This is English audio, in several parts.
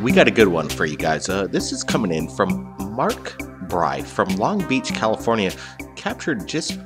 We got a good one for you guys. This is coming in from Mark Bride from Long Beach, California, captured just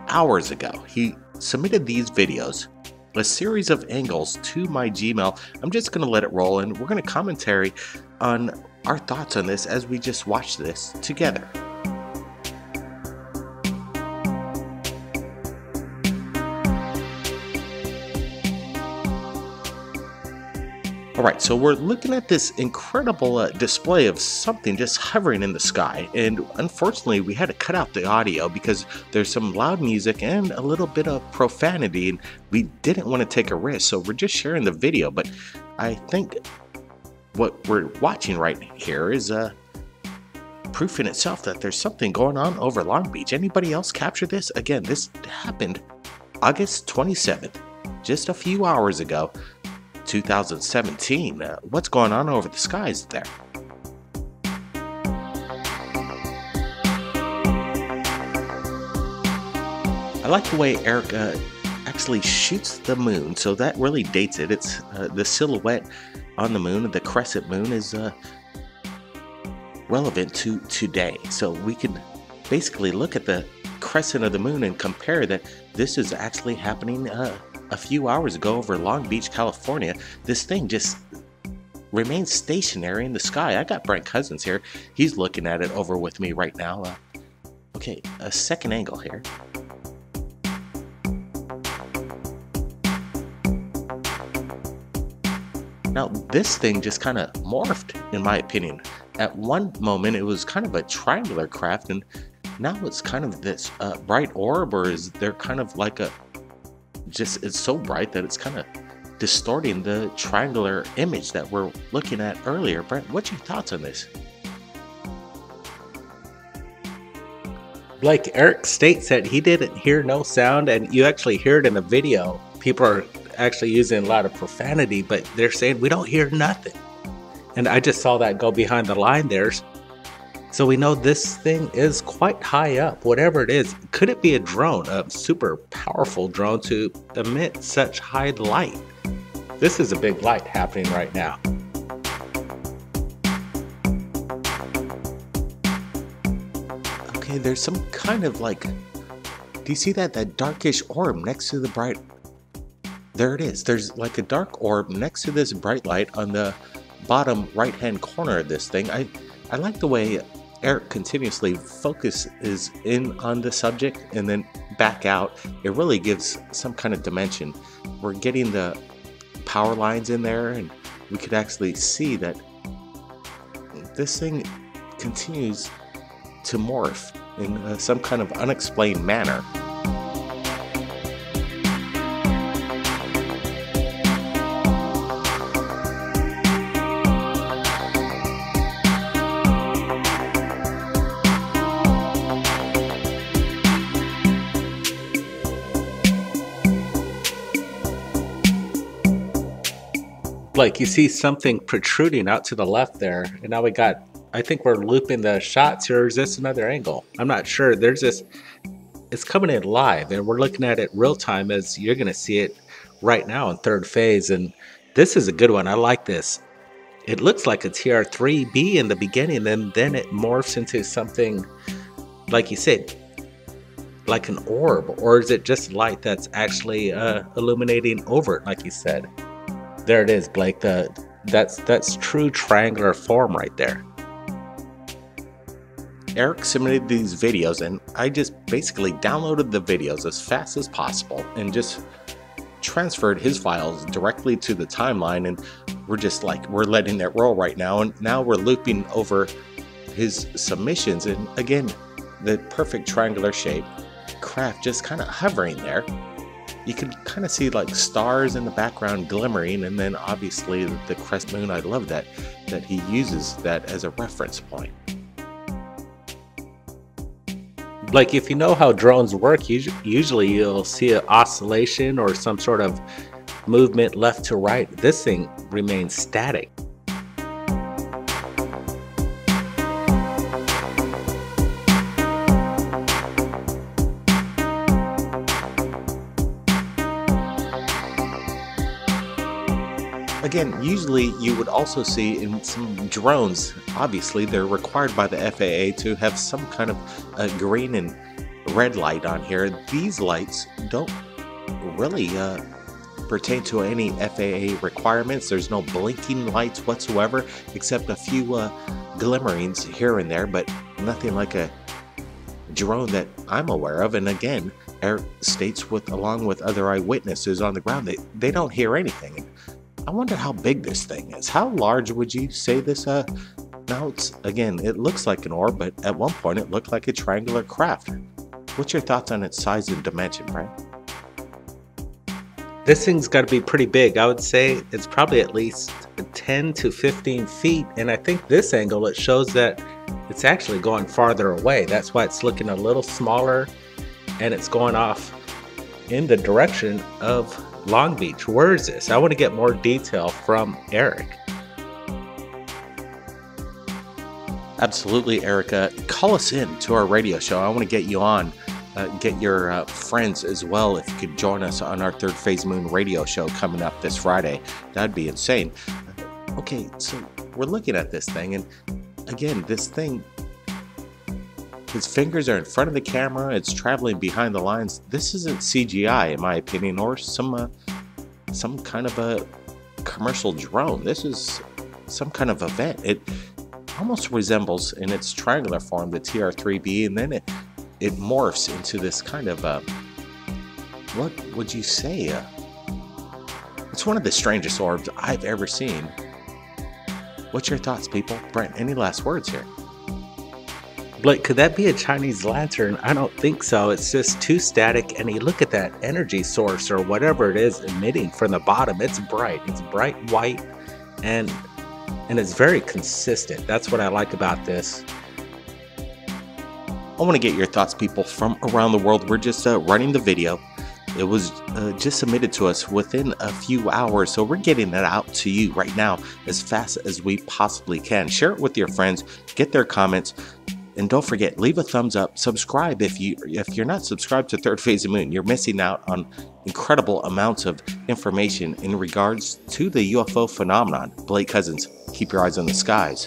hours ago. He submitted these videos, a series of angles, to my Gmail. I'm just going to let it roll, and we're going to commentary on our thoughts on this as we just watch this together. Alright, so we're looking at this incredible display of something just hovering in the sky, and unfortunately we had to cut out the audio because there's some loud music and a little bit of profanity, and we didn't want to take a risk, so we're just sharing the video. But I think what we're watching right here is proof in itself that there's something going on over Long Beach. Anybody else capture this? Again, this happened August 27th, just a few hours ago. 2017. What's going on over the skies there? I like the way Eric actually shoots the moon, so that really dates it. It's the silhouette on the moon, the crescent moon, is relevant to today. So we can basically look at the crescent of the moon and compare that this is actually happening a few hours ago over Long Beach, California. This thing just remains stationary in the sky. I got Brent Cousins here. He's looking at it over with me right now. Okay, a second angle here. Now, this thing just kind of morphed, in my opinion. At one moment, it was kind of a triangular craft, and now it's kind of this bright orb, or is there kind of like a it's so bright that it's kind of distorting the triangular image that we're looking at earlier. Brent, what's your thoughts on this? Like Eric states that he didn't hear no sound, and you actually hear it in the video. People are actually using a lot of profanity, but they're saying we don't hear nothing. And I just saw that go behind the line there. So we know this thing is quite high up, whatever it is. Could it be a drone, a super powerful drone to emit such high light? This is a big light happening right now. Okay, there's some kind of like, do you see that darkish orb next to the bright? There it is. There's like a dark orb next to this bright light on the bottom right-hand corner of this thing. I like the way Eric continuously focuses in on the subject and then back out. It really gives some kind of dimension. We're getting the power lines in there, and we could actually see that this thing continues to morph in some kind of unexplained manner. Like you see something protruding out to the left there, and now I think we're looping the shots here. Or is this another angle? I'm not sure. It's coming in live, and we're looking at it real time as you're going to see it right now in third phase. And this is a good one. I like this. It looks like a TR3B in the beginning, and then it morphs into something, like you said, like an orb. Or is it just light that's actually illuminating over it, like you said? There it is, Blake. That's true triangular form right there. Eric submitted these videos, and I just basically downloaded the videos as fast as possible and just transferred his files directly to the timeline, and we're letting it roll right now, and now we're looping over his submissions, and again, the perfect triangular shape, craft just kind of hovering there. You can kind of see like stars in the background glimmering, and then obviously the crest moon. I love that he uses that as a reference point. Like if you know how drones work, usually you'll see an oscillation or some sort of movement left to right. This thing remains static. Again, usually you would also see in some drones, obviously they're required by the FAA to have some kind of green and red light on here. These lights don't really pertain to any FAA requirements. There's no blinking lights whatsoever, except a few glimmerings here and there, but nothing like a drone that I'm aware of. And again, Eric states along with other eyewitnesses on the ground, they don't hear anything. I wonder how big this thing is. How large would you say this? Now it looks like an orb, but at one point it looked like a triangular craft. What's your thoughts on its size and dimension, Brent? This thing's got to be pretty big. I would say it's probably at least 10 to 15 feet. And I think this angle, it shows that it's actually going farther away. That's why it's looking a little smaller, and it's going off in the direction of Long Beach. Where is this? I want to get more detail from Eric. Absolutely, Erica. Call us in to our radio show. I want to get you on. Get your friends as well if you could join us on our Third Phase Moon radio show coming up this Friday. That'd be insane. Okay, so we're looking at this thing, and again, this thing, his fingers are in front of the camera. It's traveling behind the lines. This isn't CGI, in my opinion, or some kind of a commercial drone. This is some kind of event. It almost resembles, in its triangular form, the TR-3B, and then it morphs into this kind of, what would you say? It's one of the strangest orbs I've ever seen. What's your thoughts, people? Brent, any last words here? Blake, could that be a Chinese lantern? I don't think so. It's just too static, and you look at that energy source or whatever it is emitting from the bottom. It's bright. It's bright white, and it's very consistent. That's what I like about this. I want to get your thoughts, people, from around the world. We're just running the video. It was just submitted to us within a few hours, so we're getting it out to you right now as fast as we possibly can. Share it with your friends, get their comments, and don't forget, leave a thumbs up, subscribe if you're not subscribed to Third Phase of Moon. You're missing out on incredible amounts of information in regards to the UFO phenomenon. Blake Cousins, keep your eyes on the skies.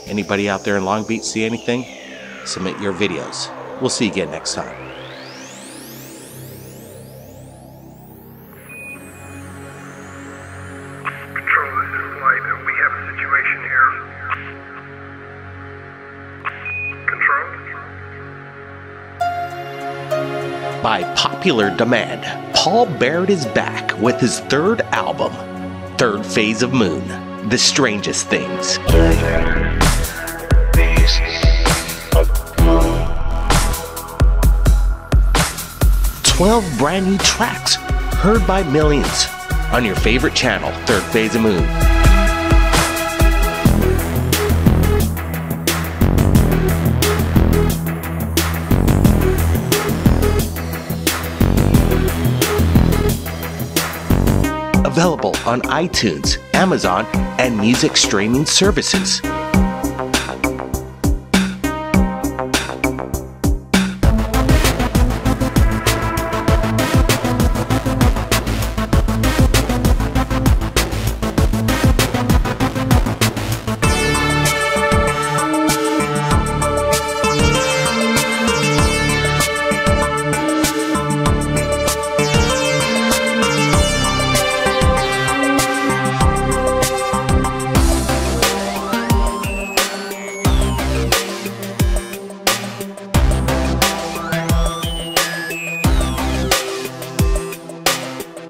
Anybody out there in Long Beach see anything? Submit your videos. We'll see you again next time. Control, this is Light. We have a situation here. Control? By popular demand, Paul Barrett is back with his third album, Third Phase of Moon, The Strangest Things. 12 brand new tracks, heard by millions, on your favorite channel, Third Phase of Moon. Available on iTunes, Amazon, and music streaming services.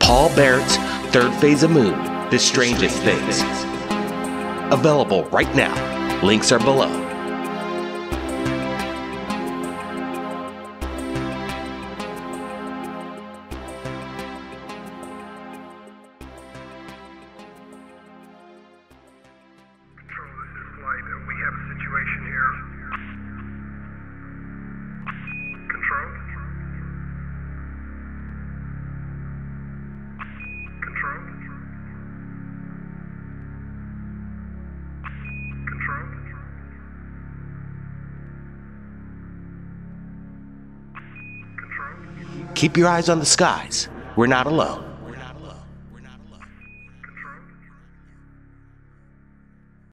Paul Barrett's Third Phase of Moon, The Strangest Things. Available right now. Links are below. Control, this is Light. We have a situation here. Control? Control? Control? Control? Keep your eyes on the skies. We're not alone.